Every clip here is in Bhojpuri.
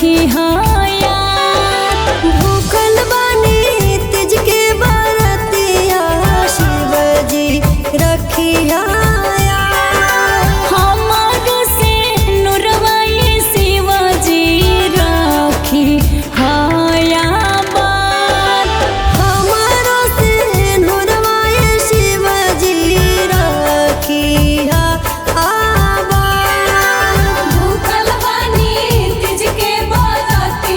रखी हाया। भूखल बानी तिज के बरतिया शिव जी रखी हाया। हमारो से नुरवाई शिव जी रखी हाया बात। हमारो से नुरवाई शिव जी रखी हाया। भूखल बानी तिज के बरतिया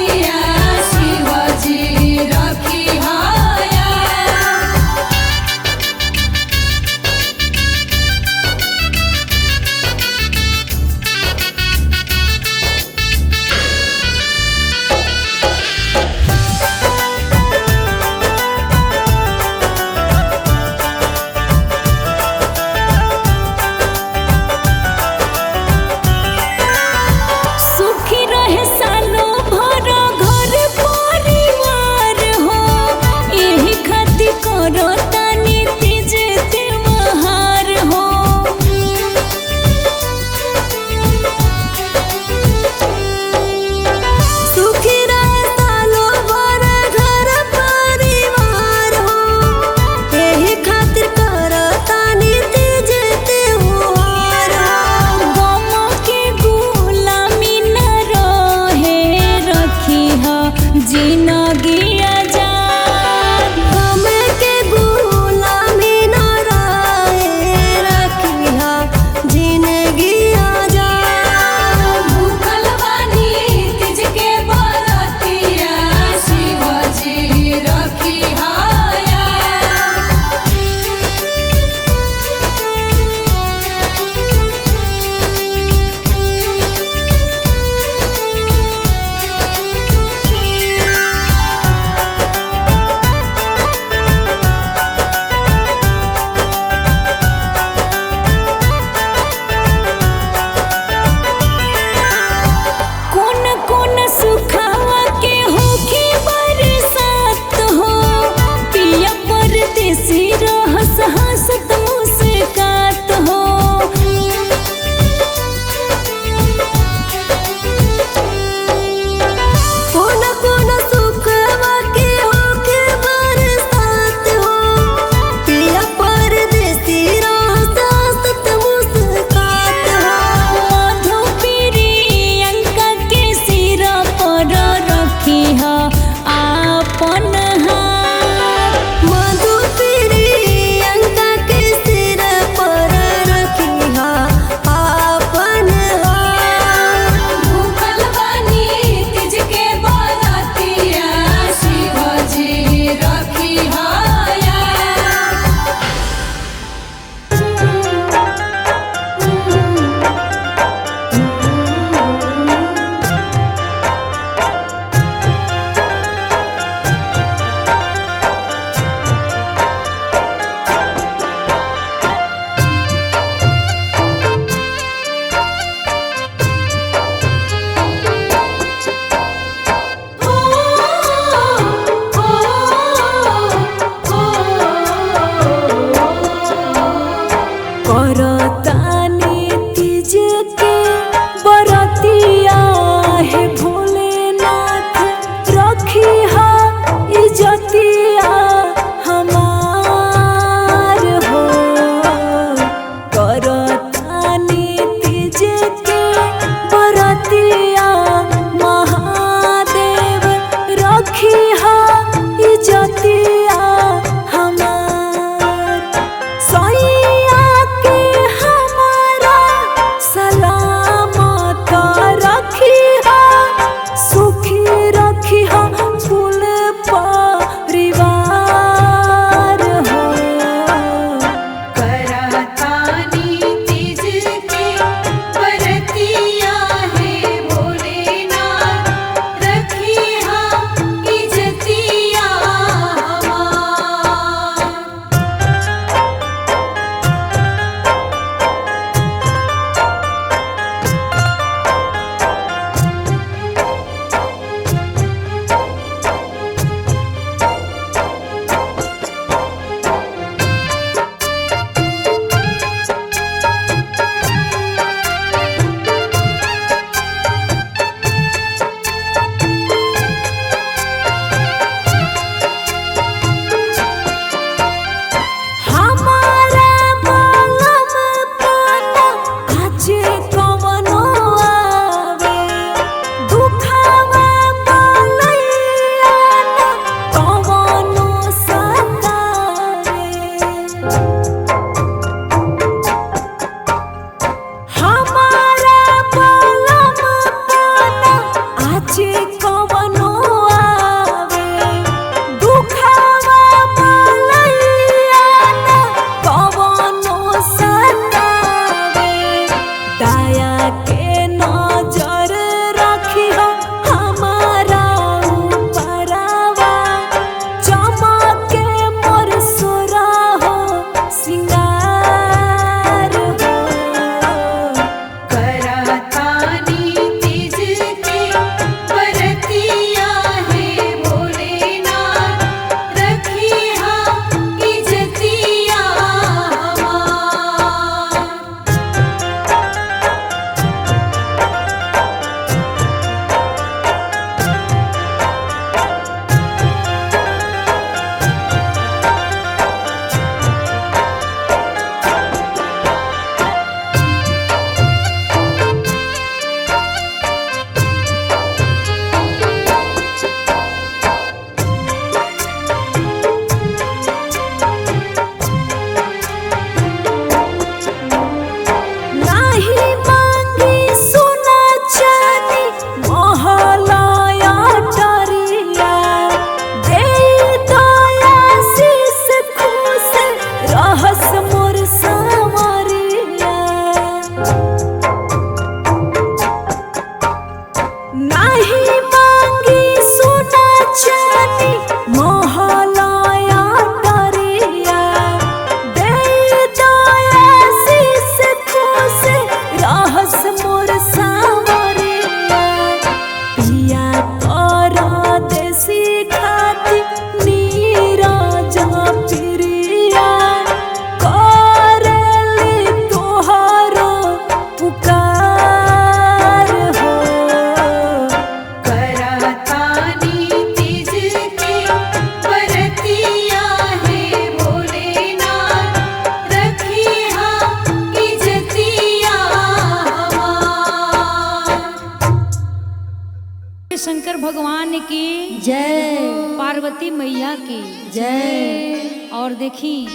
की जय, पार्वती मैया की जय। और देखी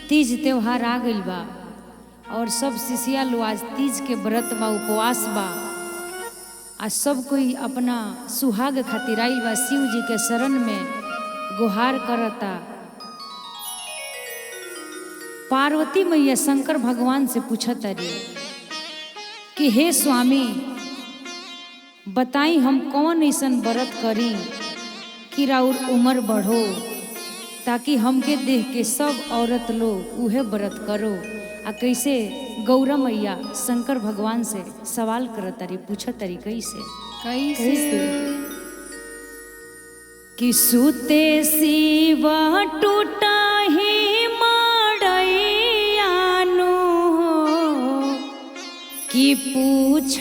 तीज त्योहार आ गइल बा और सब शिष्या लोग आज तीज के व्रत बा, उपवास बा। आज सब कोई अपना सुहाग खातिर आइल बा, शिव जी के शरण में गुहार करता। पार्वती मैया शंकर भगवान से पूछत रही कि हे स्वामी बताई हम कौन ऐसन व्रत करी कि राउर उम्र बढ़ो, ताकि हमके देख के सब औरत लोग उहे व्रत करो। आ कैसे गौरा मैया शंकर भगवान से सवाल करत तारी, पूछत तारी कैसे कि सुते शिव टूटा ही माड़ैयानो कि पूछ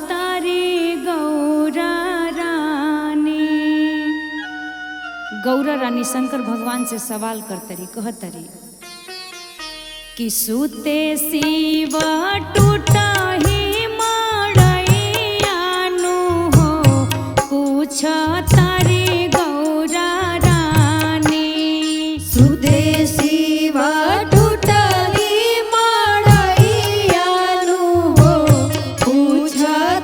तारी गौरा रानी शंकर भगवान से सवाल करतरी, कहतरी कि सुते शिव टूटा ही माड़ैयानो हो पूछ तारी गौरा रानी। सुते शिव टूटा ही माड़ैयानो हो पूछ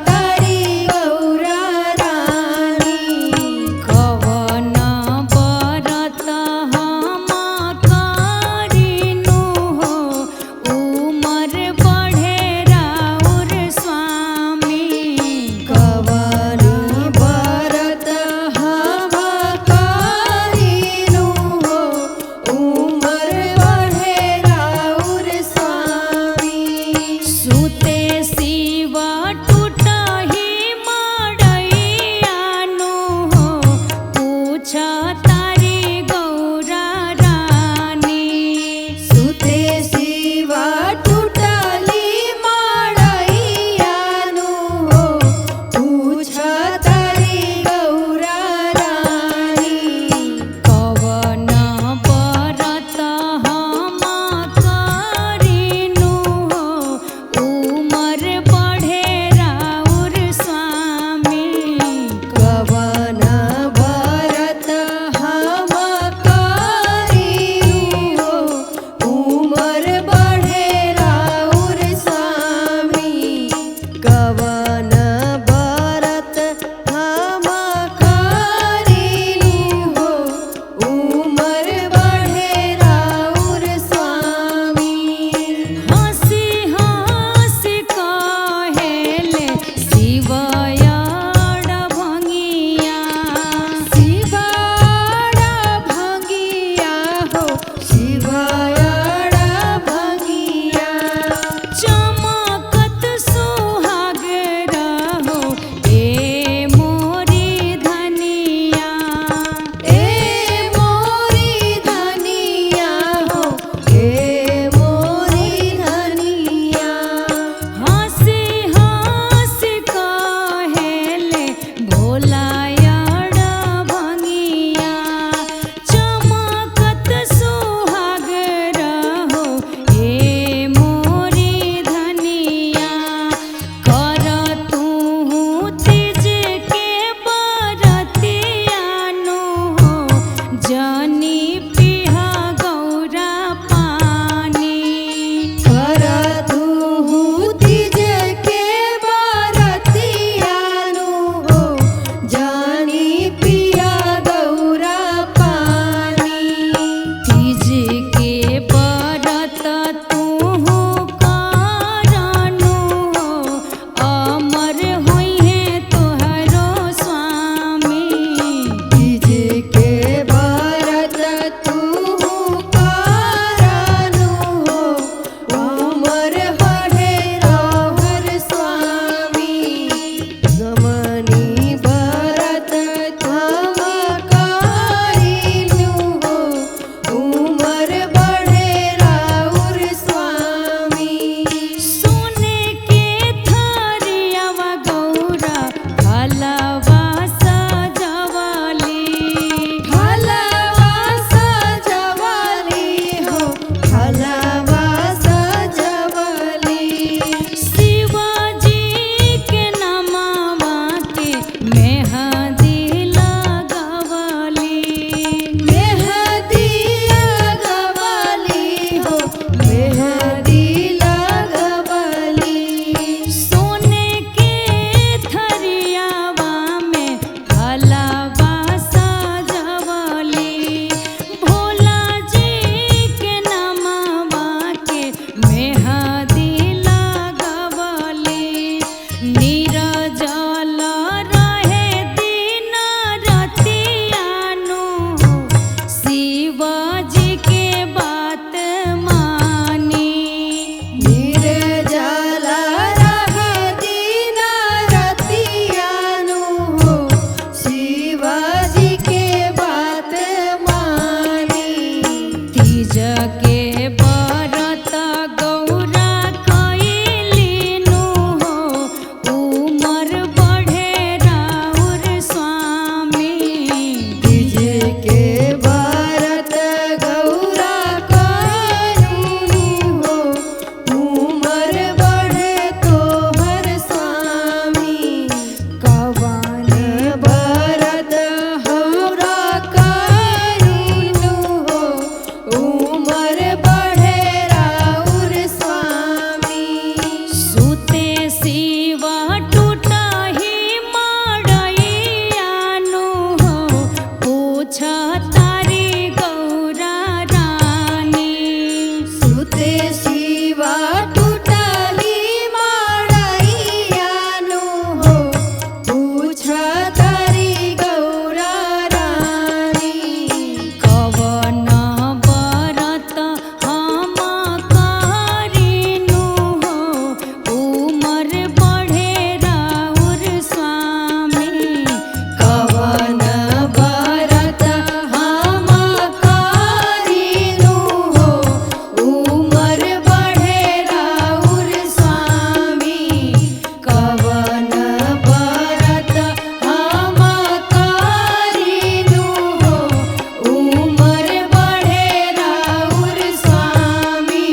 तारी गौरा रानी। कवन व्रत हम करिनु हो उमर बढ़े राउर स्वामी। कवन व्रत हम करिनु हो उमर बढ़े राउर स्वामी। सुते शिव टूटा ही माड़ैयानो हो पूछ तारी गौरा रानी। सुते शिव टूटली माड़ैयानो हो पूछ तारी गौरा रानी। कवन व्रत हम करिनु हो उमर बढ़े राउर स्वामी। कवन व्रत हम करिनु हो उमर बढ़े राउर स्वामी। कवन व्रत हम करिनु हो उमर बढ़े राउर स्वामी। हंसी हंसी कहेले शिवयाड़ भंगिया। शिवाड़ा भंगिया हो शिवाड़ा भंगिया। चमकत सुहाग रहो ए मोरी धनिया। ए मोरी धनिया हो ए मोरी धनिया। हंसी हंसी कहेले भोलायाड़ भंगिया। चमकत सुहाग रहो ए मोरी धनिया। कर तू तीज के बरतियानो हो जानी पिहा गौरा पानी। कर तू तीज के बरतियानो हो जानी पिया गौरा पानी। तीज के व्रत तू करनु हो अमर होइहे तोहरो स्वामी। तीज के व्रत तू पूछा तारी गौरा रानी। सुते शिवा टूटली माड़ैयानु हो पूछा तारी गौरा रानी। कवन बरत हम करिनु हो उमर बढ़े राउर स्वामी। कवन बरत हम करिनु हो उमर बढ़े राउर स्वामी। कवन बरत हम करिनु हो उमर बढ़े राउर स्वामी।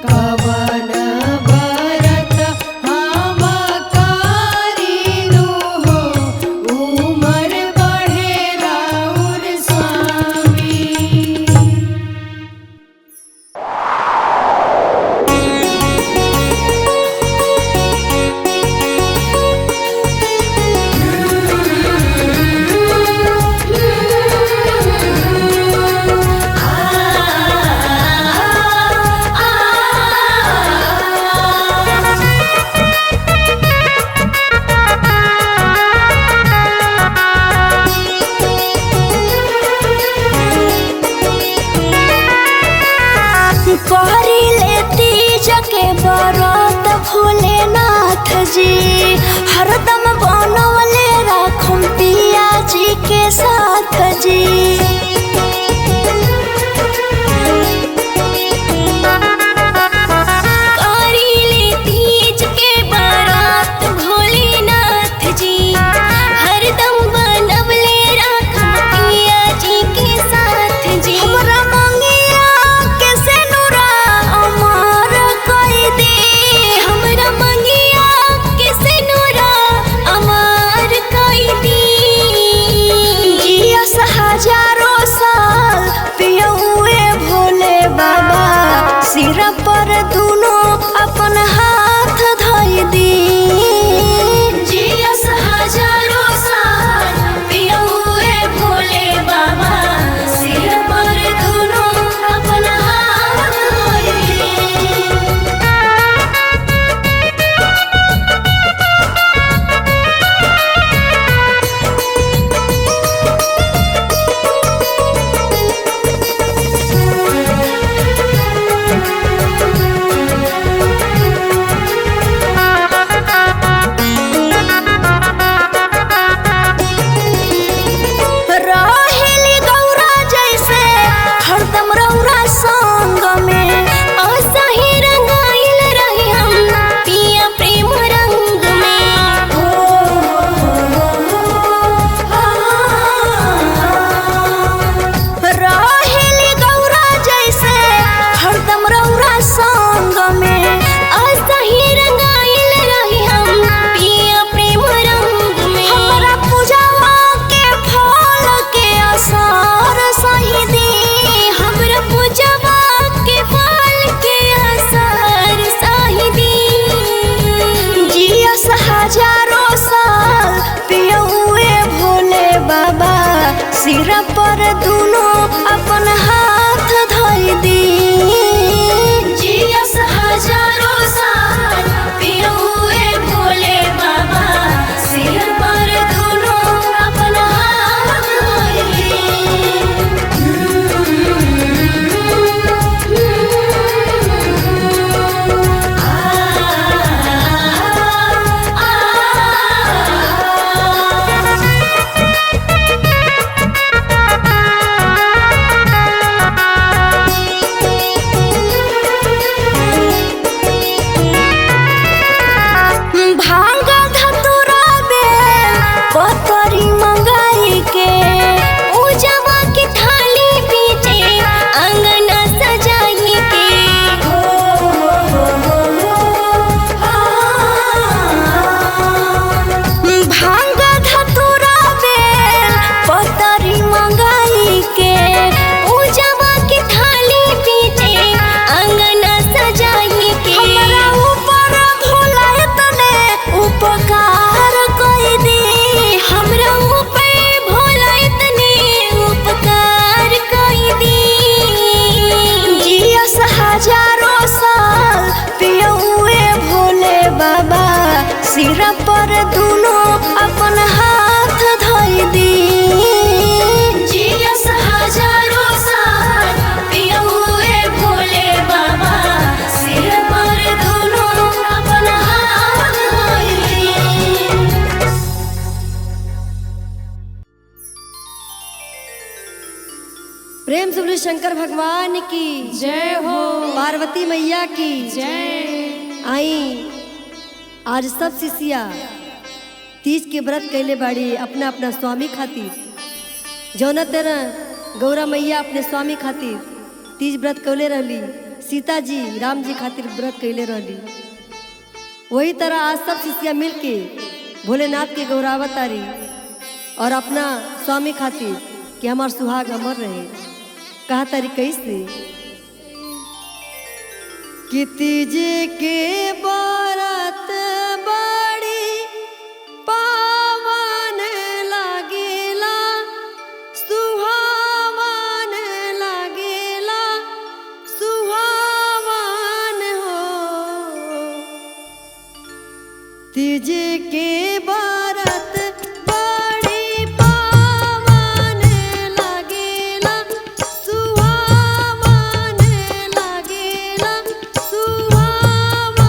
कवन बरत हम करिनु हो उमर बढ़े राउर स्वामी। कहरिले तीज के व्रत भोलेनाथ जी हरदम बनवले राखुम पिया जी के साथ जी। कहरिले तीज के व्रत भोलेनाथ जी हरदम बनवले राखुम पिया जी के साथ जी। हमरा मंगिया के सेनुरा अमर कई दे। हमरा मंगिया के सेनुरा अमर कई दी। जियस हजारों साल पियउए भोले बाबा सिर पर दुनो अपन हाथ धइ दी। जियस हजारों साल पियउए भोले बाबा सिर पर दुनो अपन हाथ धइ दी। रहेली गौरा जैसे हरदम रौरा संग में असही रंगाइल रही हम पिया प्रेम रंग में। रहेली गौरा जैसे हरदम रौरा संग में असही रंगाइल रही हम पिया प्रेम रंग में। हमरा पूजावा के फल के असर सही दी। हमरा पूजावा के फल के असर सही दी। जियस हजारों साल पियउए भोले बाबा सिर पर दुनो अपन हाथ धइ दी। जियस हजारों साल पियउए भोले बाबा सिर पर दुनो अपन हाथ धइ दी। प्रेम से बोले शंकर भगवान की जय हो। पार्वती मैया की जय। आई आज सब शिष्या तीज के व्रत कैले बाड़ी अपना अपना स्वामी खातिर। जौना तरह गौरा मैया अपने स्वामी खातिर तीज व्रत कैले रहली, सीता जी राम जी खातिर व्रत कैले रहली, वही तरह आज सब शिष्या मिलके भोलेनाथ के गौरावत तारी और अपना स्वामी खातिर कि हमार सुहाग अमर रहे। कहा तारी कैसे कि तीज के व्रत बड़ी पावन लागेला, सुहावन लागेला, सुहावन हो। तीज के व्रत बड़ी पावन लागेला, सुहावन लागेला, सुहावन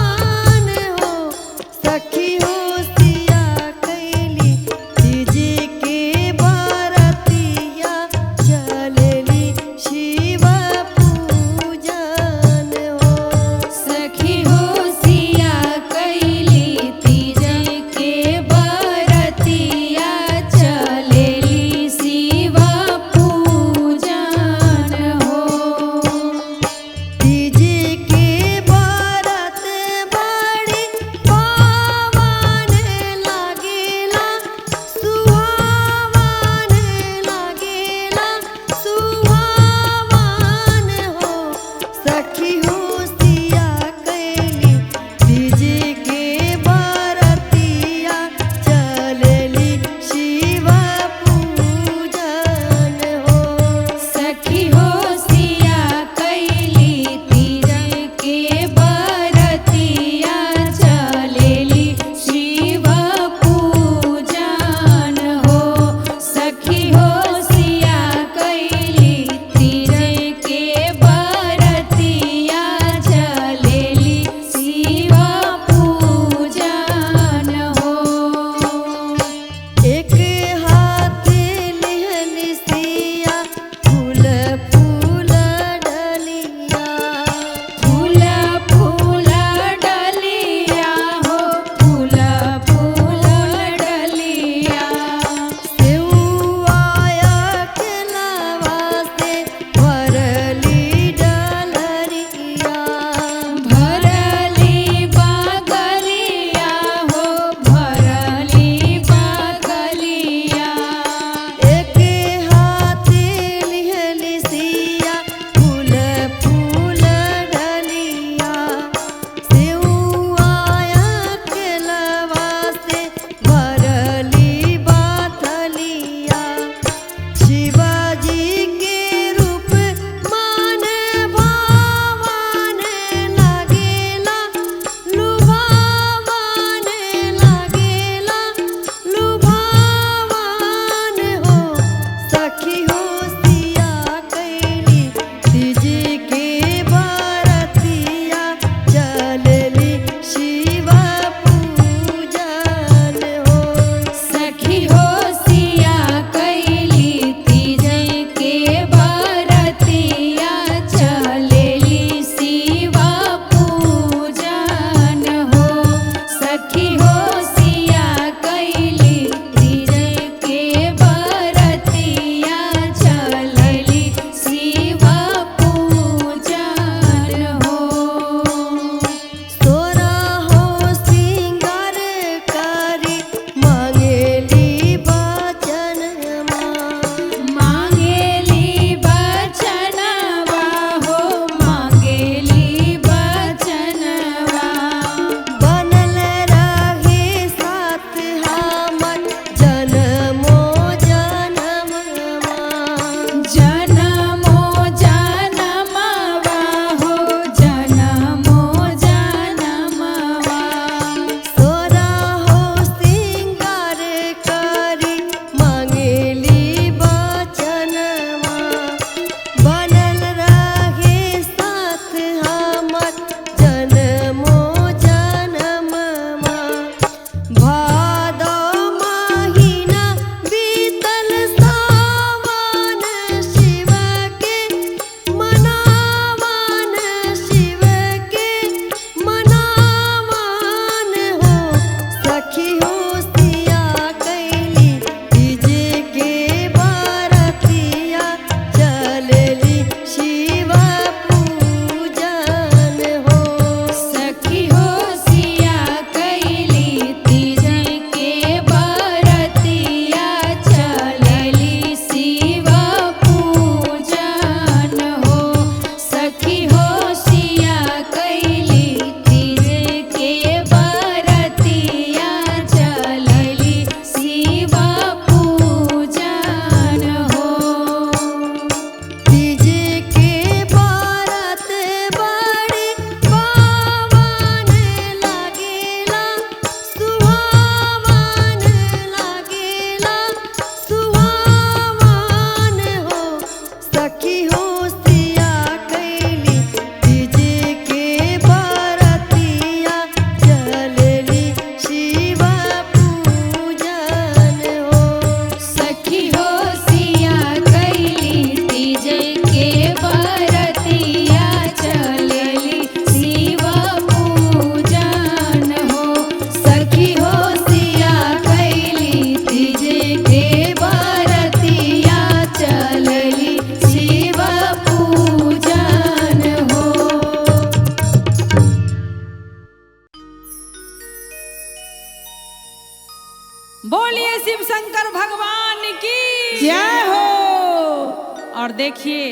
और देखिए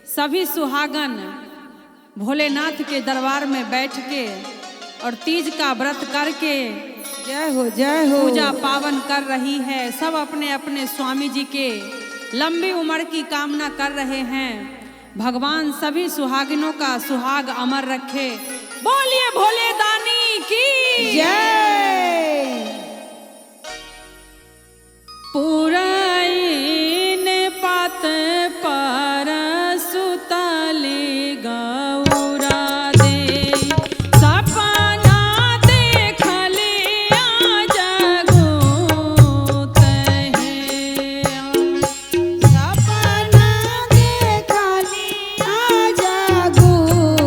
सभी सुहागन भोलेनाथ के दरबार में बैठ के और तीज का व्रत करके जय हो पूजा पावन कर रही है। सब अपने अपने स्वामी जी के लंबी उम्र की कामना कर रहे हैं। भगवान सभी सुहागिनों का सुहाग अमर रखे। बोलिए भोले दानी की जय। पुराइन पात पर सुतली गौरा दे सपना देखलिया जगूत है। सपना देखलिया जगूत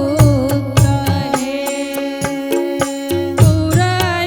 है। पुराइन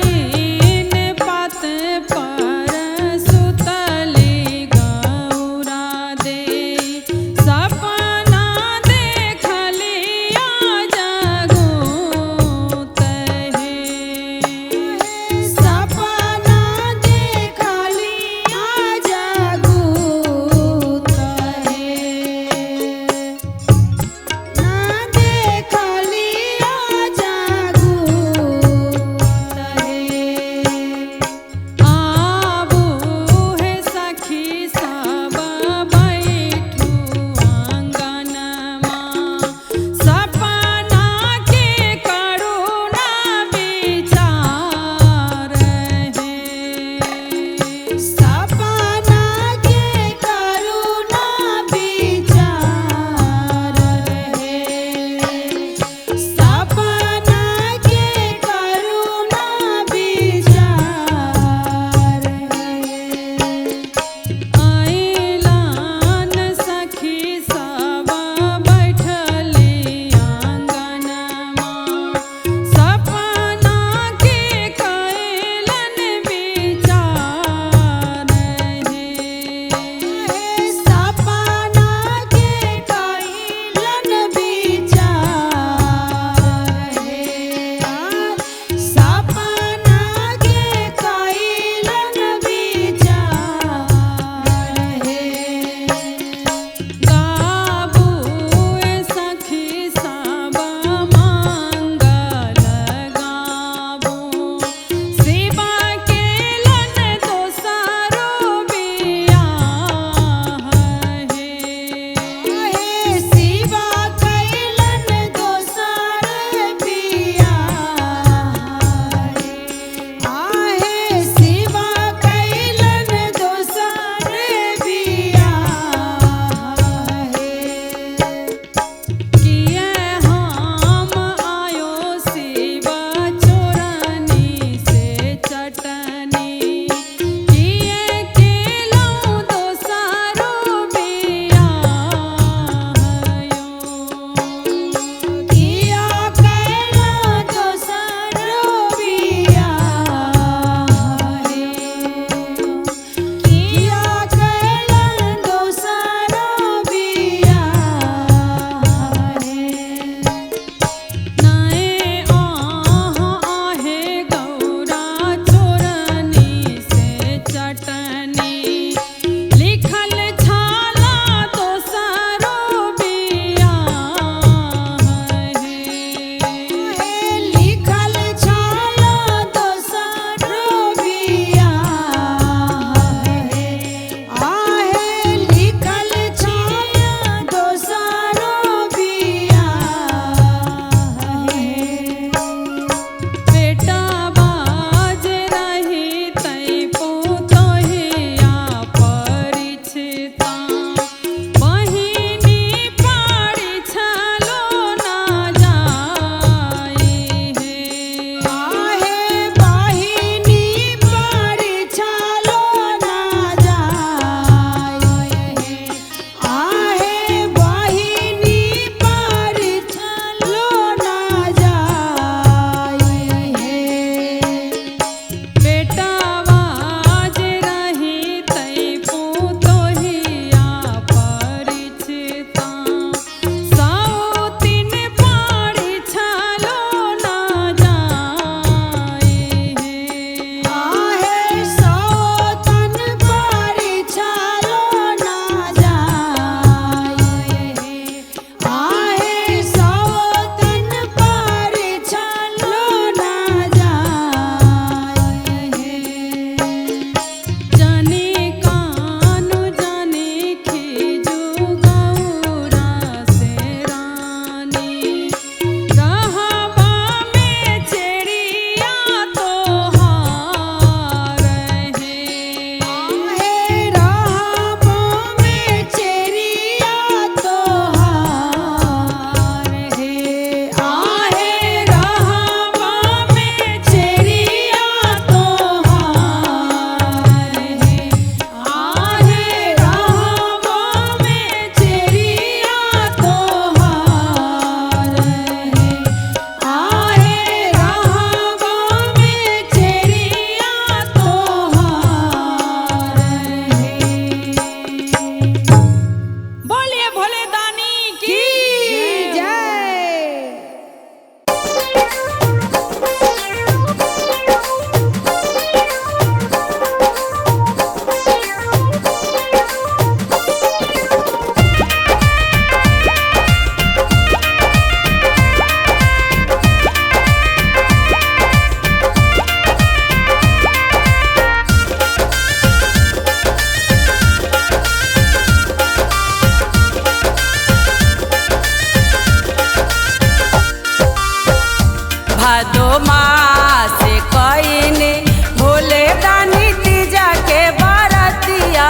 मास कईनी भोले दानी तीजा के बरतिया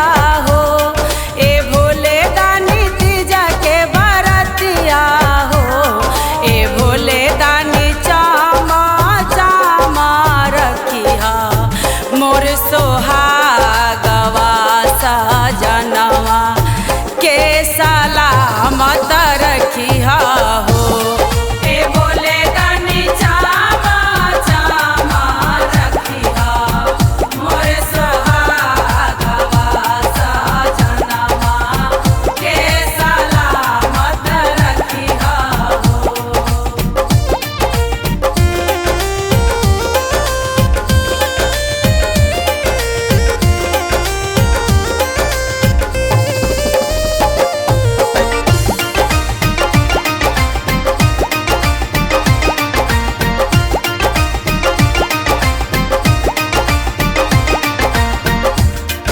हो। ए भोले दानी तीजा के बरतिया हो। ए भोले दानी चामा चामा रखिया मोर सोहागवा सजनवा के सलामत रखिया हो। ए भोले दानी चामा चामा रखिया मोर सोहागवा सजनवा के सलामत रखिया हो।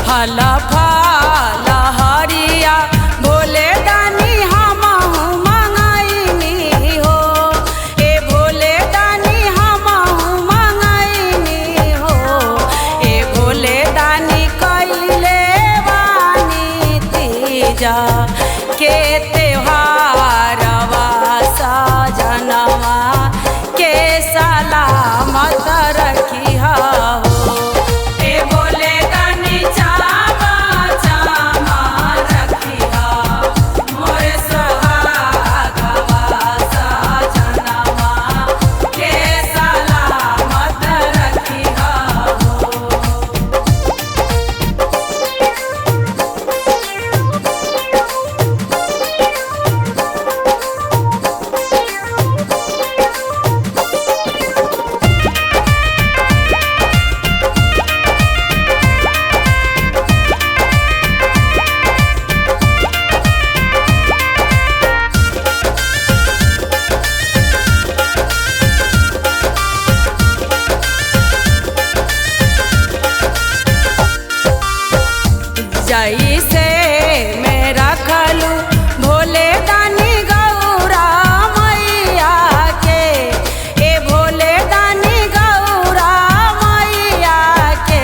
फल फल हरिया भोले दानी हमहु मंगैनी हो। ए भोले दानी हमहु मंगैनी हो। ए भोले दानी कैले बानी तीजा के त्योहारवा सजनवा के सलामत रखिया हो। ए भोले दानी चामा चामा रखिया मोर सोहागवा सजनवा के सलामत रखिया हो। जैसे मैं रखलू भोले दानी गौरा मैया के। ए भोले दानी गौरा मैया के।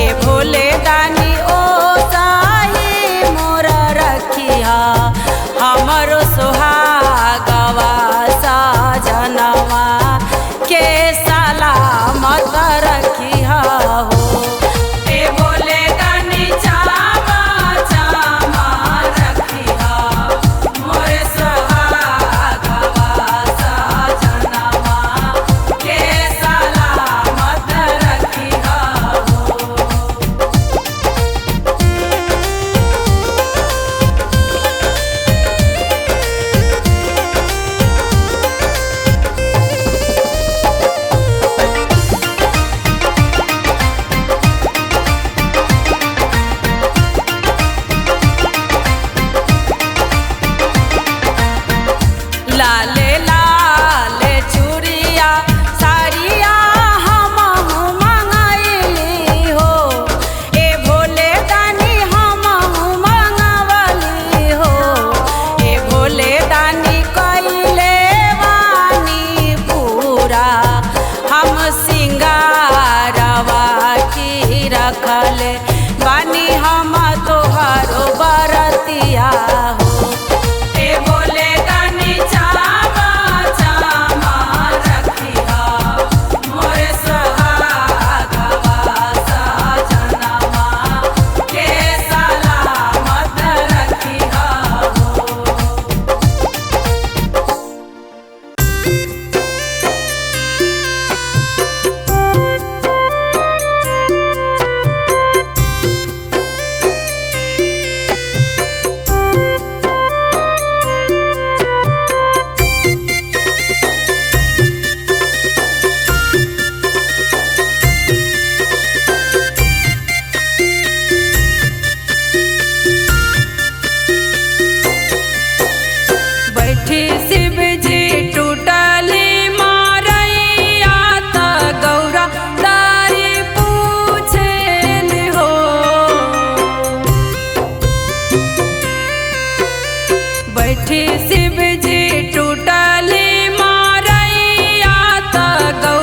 ए भोले दानी ओ साही मोर रखिया हमरो सोहागवा सजनवा के सलामत रखिया हो। ए भोले दानी चामा चामा रखिया मोर सोहागवा सजनवा के सलामत रखिया हो। लाले लाले चूड़िया साड़िया हमहु मंगैली हो। ए भोले दानी हमहु मंगवली हो। ए भोले दानी कैले बानी पूरा हम सिंगारवा की रखले बानी हम तोहरो बरतिया हो। ए भोले दानी चामा चामा रखिया मोर सोहागवा सजनवा के सलामत रखिया हो। बैठी शिव जी टूटली मारैया त गौरा दारी पूछेल हो। बैठी शिव जी टूटली मारैया त गौरा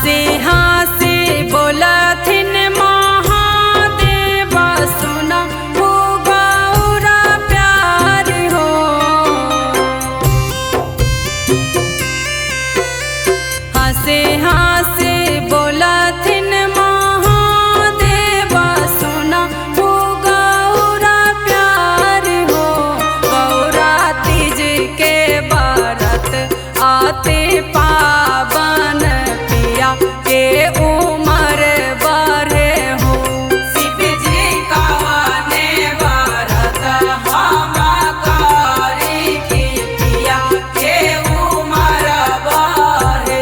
हंसी हंसी बोलथिन महादेव सुना हो गौरा प्यार हो। हंसी हंसी बोलथिन महादेव सुना हो गौरा प्यार हो। गौरा तीज के व्रत आते पावन पिया के उमर बढ़े हो। शिव जी कवने व्रत हम करी की पिया के उमर बढ़े।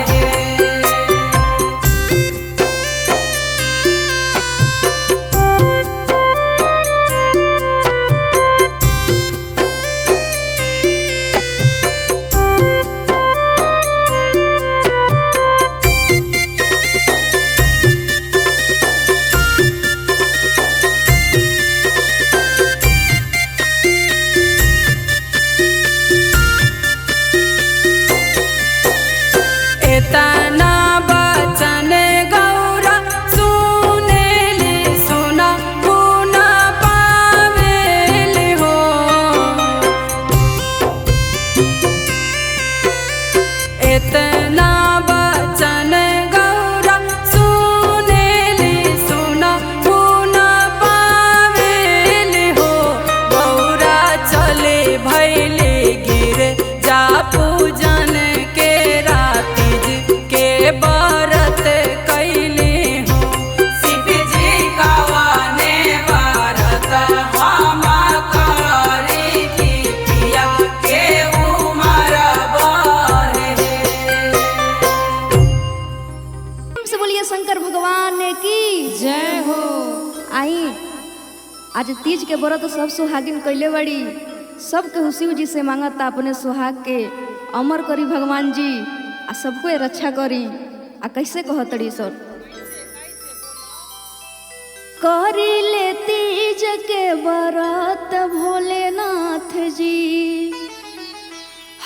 इतना बचन गौरा सुनेली सुना गुण पावेली हो। इतना बचन गौरा सुनेली सुना गुण पावेली हो। गौरा चले भैली गिर जा पूजन के रातिज के व्रत कैली हो। शिव जी कवने व्रत हम करी की पिया के उमर बढ़े। से बोलिए शंकर भगवान की जय हो। आई आज तीज के व्रत सब सुहागिन कैले बड़ी। सब केहू शिव जी से मांगता अपने सुहाग के अमर करी भगवान जी आ सबको रक्षा करी। आ कैसे कहतड़ी सर करी ले तीज के व्रत भोलेनाथ जी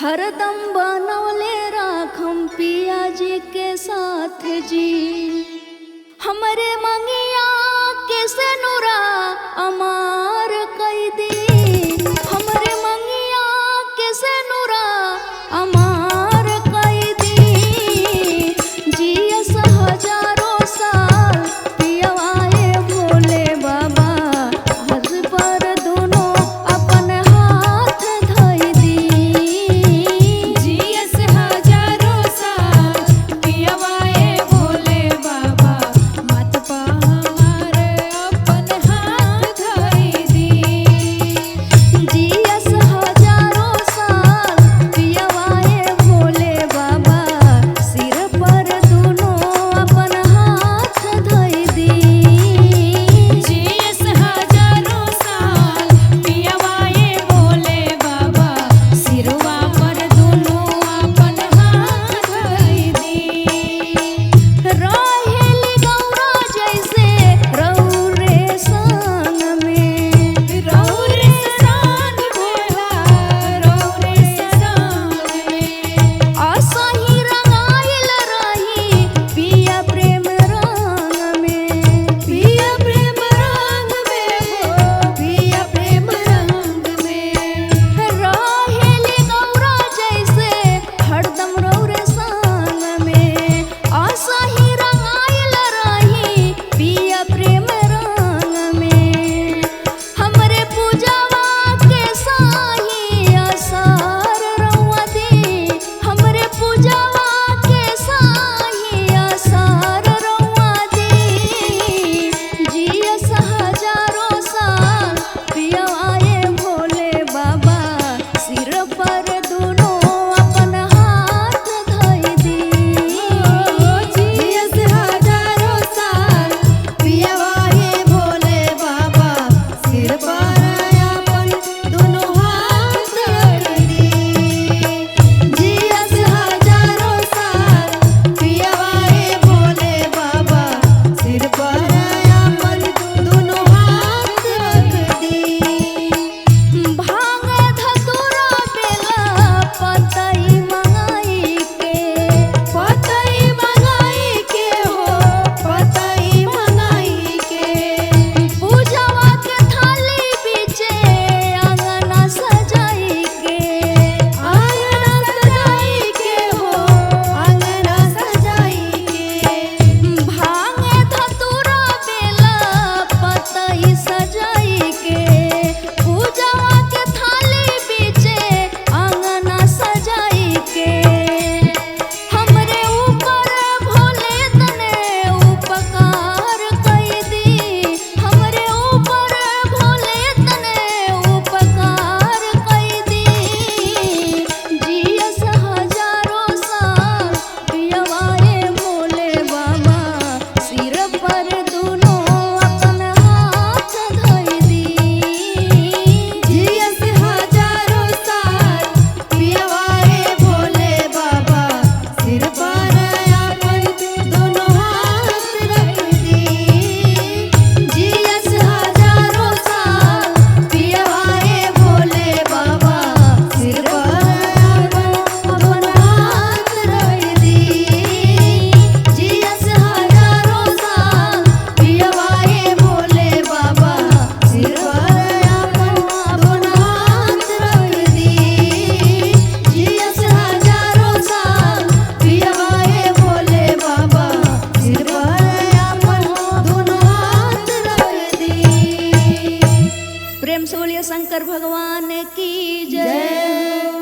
हरदम बनौले राखम पिया जी के साथ जी। हमरे मंगिया के सनुरा अमार कई दी। हमरे मंगिया के सनुरा अमार कई दी। जियस हजारों साल पियवाए भोले बाबा हज पर दोनों अपन हाथ धई दी। जियस हजारों साल पियवाए भोले बाबा मत पा हमारे अपन हाथ धई प्रेम से बोलिए शंकर भगवान की जय।